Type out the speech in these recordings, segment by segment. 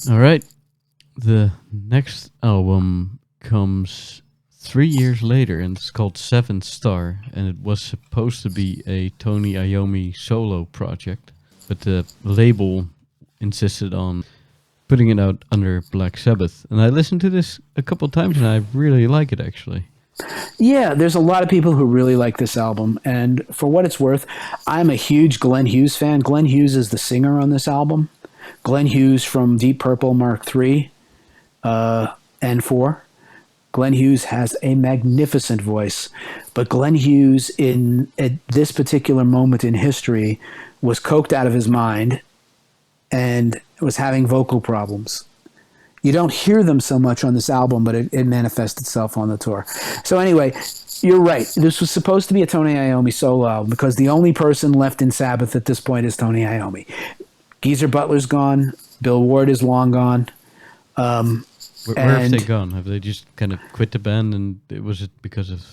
All right. The next album comes 3 years later, and it's called Seventh Star, and it was supposed to be a Tony Iommi solo project, but the label insisted on putting it out under Black Sabbath. And I listened to this a couple times, and I really like it actually. Yeah, there's a lot of people who really like this album, and for what it's worth, I'm a huge Glenn Hughes fan. Glenn Hughes is the singer on this album. Glenn Hughes from Deep Purple Mark III and 4. Glenn Hughes has a magnificent voice, but Glenn Hughes at this particular moment in history was coked out of his mind and was having vocal problems. You don't hear them so much on this album, but it manifests itself on the tour. So anyway, you're right. This was supposed to be a Tony Iommi solo album because the only person left in Sabbath at this point is Tony Iommi. Geezer Butler's gone. Bill Ward is long gone. Where have they gone? Have they just kind of quit the band, and was it because of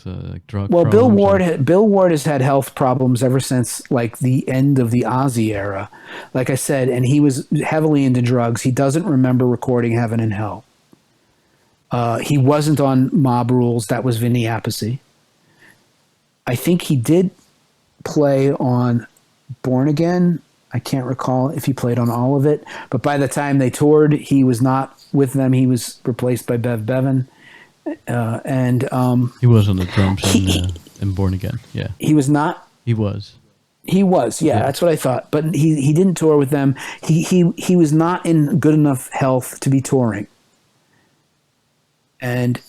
drug Well, problems? Bill Ward has had health problems ever since like the end of the Ozzy era, like I said, and he was heavily into drugs. He doesn't remember recording Heaven and Hell. He wasn't on Mob Rules. That was Vinny Appice. I think he did play on Born Again. I can't recall if he played on all of it, but by the time they toured, he was not with them. He was replaced by Bev Bevan, and he was on the drums in Born Again. Yeah, he was not. He was. He was. Yeah, that's what I thought. But he didn't tour with them. He was not in good enough health to be touring, and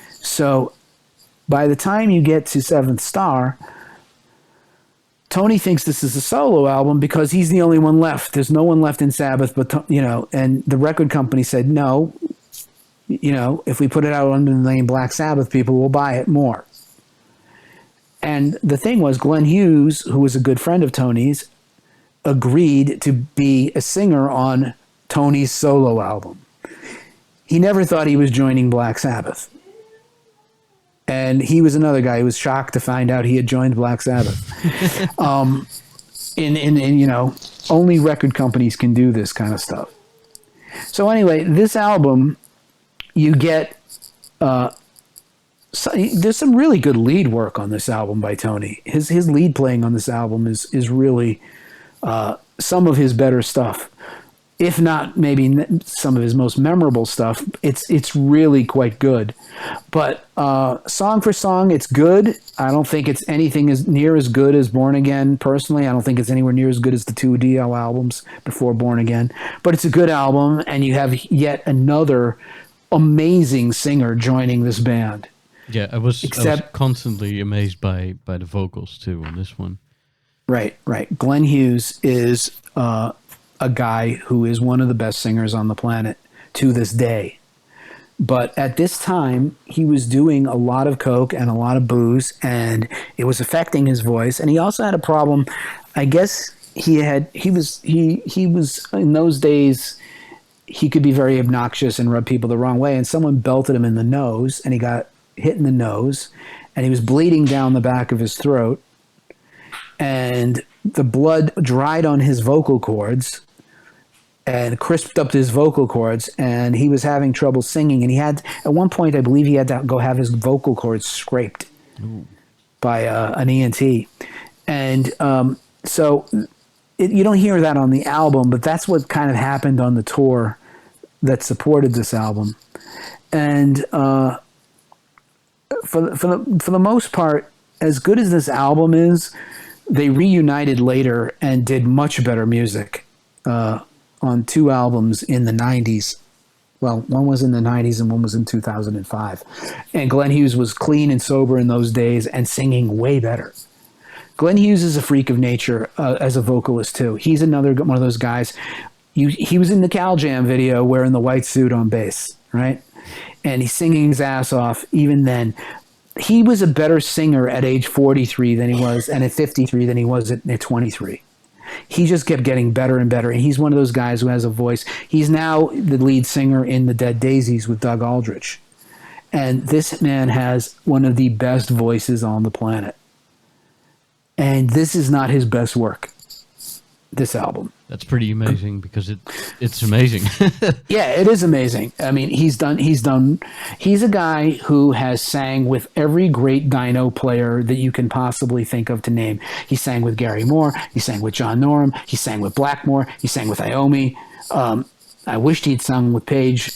so by the time you get to Seventh Star, Tony thinks this is a solo album because he's the only one left. There's no one left in Sabbath, but and the record company said no. If we put it out under the name Black Sabbath, people will buy it more. And the thing was, Glenn Hughes, who was a good friend of Tony's, agreed to be a singer on Tony's solo album. He never thought he was joining Black Sabbath. And he was another guy who was shocked to find out he had joined Black Sabbath. Only record companies can do this kind of stuff. So anyway, this album, you get there's some really good lead work on this album by Tony. His lead playing on this album is really some of his better stuff. If not maybe some of his most memorable stuff, it's really quite good. But song for song, it's good. I don't think it's anything as near as good as Born Again. Personally, I don't think it's anywhere near as good as the two DL albums before Born Again. But it's a good album, and you have yet another amazing singer joining this band. Yeah, I was constantly amazed by the vocals too on this one. Right. Glenn Hughes is a guy who is one of the best singers on the planet to this day. But at this time, he was doing a lot of coke and a lot of booze, and it was affecting his voice. And he also had a problem. I guess he was in those days, he could be very obnoxious and rub people the wrong way. And someone belted him in the nose, and he got hit in the nose, and he was bleeding down the back of his throat. And the blood dried on his vocal cords and crisped up his vocal cords, and he was having trouble singing. And he had, at one point, I believe he had to go have his vocal cords scraped by an ENT. And so you don't hear that on the album, but that's what kind of happened on the tour that supported this album. And for the most part, as good as this album is, they reunited later and did much better music on two albums in the 90s. Well, one was in the 90s and one was in 2005. And Glenn Hughes was clean and sober in those days and singing way better. Glenn Hughes is a freak of nature as a vocalist, too. He's another one of those guys. He was in the Cal Jam video wearing the white suit on bass, right? And he's singing his ass off even then. He was a better singer at age 43 than he was, and at 53 than he was at 23. He just kept getting better and better, and he's one of those guys who has a voice. He's now the lead singer in the Dead Daisies with Doug Aldrich. And this man has one of the best voices on the planet. And this is not his best work. this album. That's pretty amazing because it's amazing. Yeah, it is amazing. I mean, he's a guy who has sang with every great Dino player that you can possibly think of to name. He sang with Gary Moore. He sang with John Norum. He sang with Blackmore. He sang with Iommi. I wished he'd sung with Page,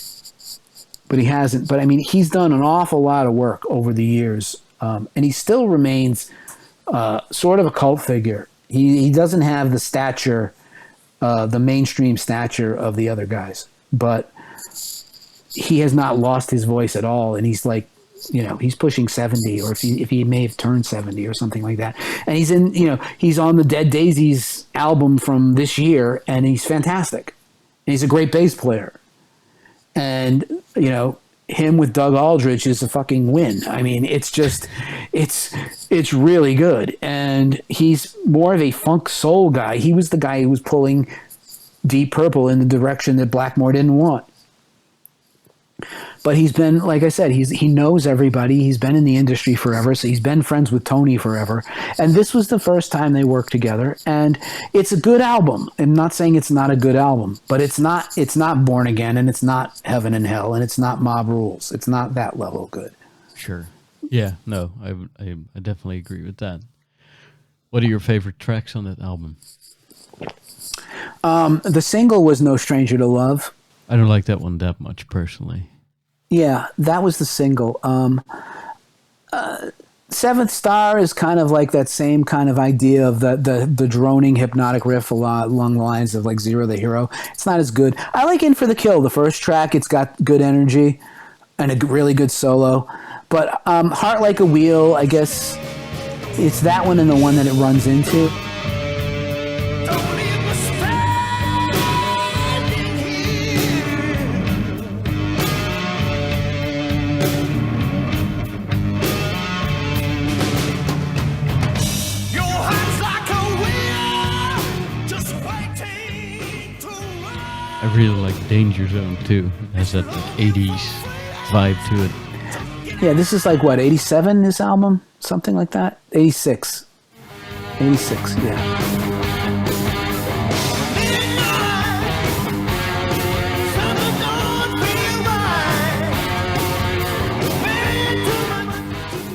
but he hasn't. But I mean, he's done an awful lot of work over the years, and he still remains sort of a cult figure. He doesn't have the stature, the mainstream stature of the other guys, but he has not lost his voice at all. And he's like, he's pushing 70, or if he may have turned 70 or something like that. And he's on the Dead Daisies album from this year, and he's fantastic. And he's a great bass player. And, him with Doug Aldrich is a fucking win. I mean, it's just, it's really good. And he's more of a funk soul guy. He was the guy who was pulling Deep Purple in the direction that Blackmore didn't want. But he's been, like I said, he knows everybody. He's been in the industry forever, so he's been friends with Tony forever. And this was the first time they worked together. And it's a good album. I'm not saying it's not a good album, but it's not Born Again, and it's not Heaven and Hell, and it's not Mob Rules. It's not that level good. Sure. Yeah, no, I definitely agree with that. What are your favorite tracks on that album? The single was No Stranger to Love. I don't like that one that much, personally. Yeah, that was the single. Seventh Star is kind of like that same kind of idea of the droning hypnotic riff along the lines of like Zero the Hero. It's not as good. I like In for the Kill, the first track. It's got good energy and a really good solo. But Heart Like a Wheel, I guess it's that one and the one that it runs into. I really like Danger Zone too. It has that like 80s vibe to it. Yeah, this is like what, 87, this album? Something like that? 86. 86, yeah.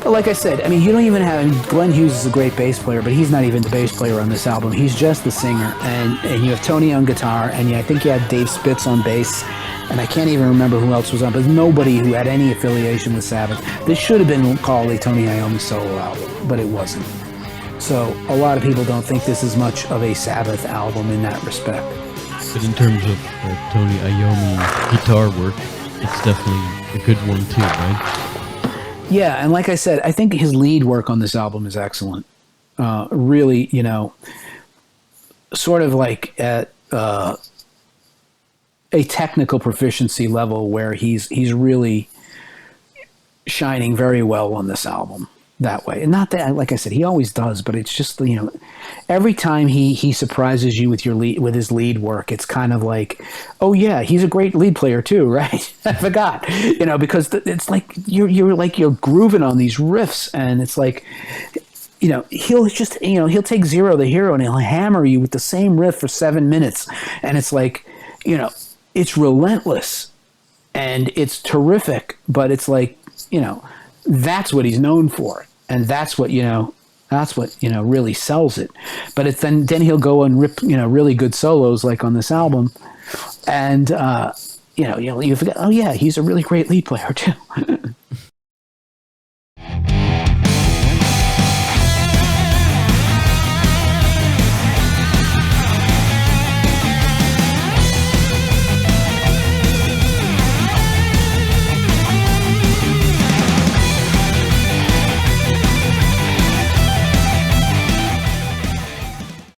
But like I said, I mean, you don't even have, Glenn Hughes is a great bass player, but he's not even the bass player on this album. He's just the singer. And you have Tony on guitar, and I think you had Dave Spitz on bass, and I can't even remember who else was on, but nobody who had any affiliation with Sabbath. This should have been called a Tony Iommi solo album, but it wasn't. So a lot of people don't think this is much of a Sabbath album in that respect. But in terms of Tony Iommi guitar work, it's definitely a good one too, right? Yeah, and like I said, I think his lead work on this album is excellent. Really, sort of like at a technical proficiency level where he's really shining very well on this album that way. And not that, like I said, he always does, but it's just, every time he surprises you with with his lead work, it's kind of like, oh yeah, he's a great lead player too, right? I forgot, because it's like you're grooving on these riffs, and it's like, he'll just, he'll take Zero the Hero and he'll hammer you with the same riff for 7 minutes, and it's like, it's relentless and it's terrific, but it's like, that's what he's known for. And that's what, really sells it. But it's then he'll go and rip, really good solos like on this album. And, you forget, oh yeah, he's a really great lead player too.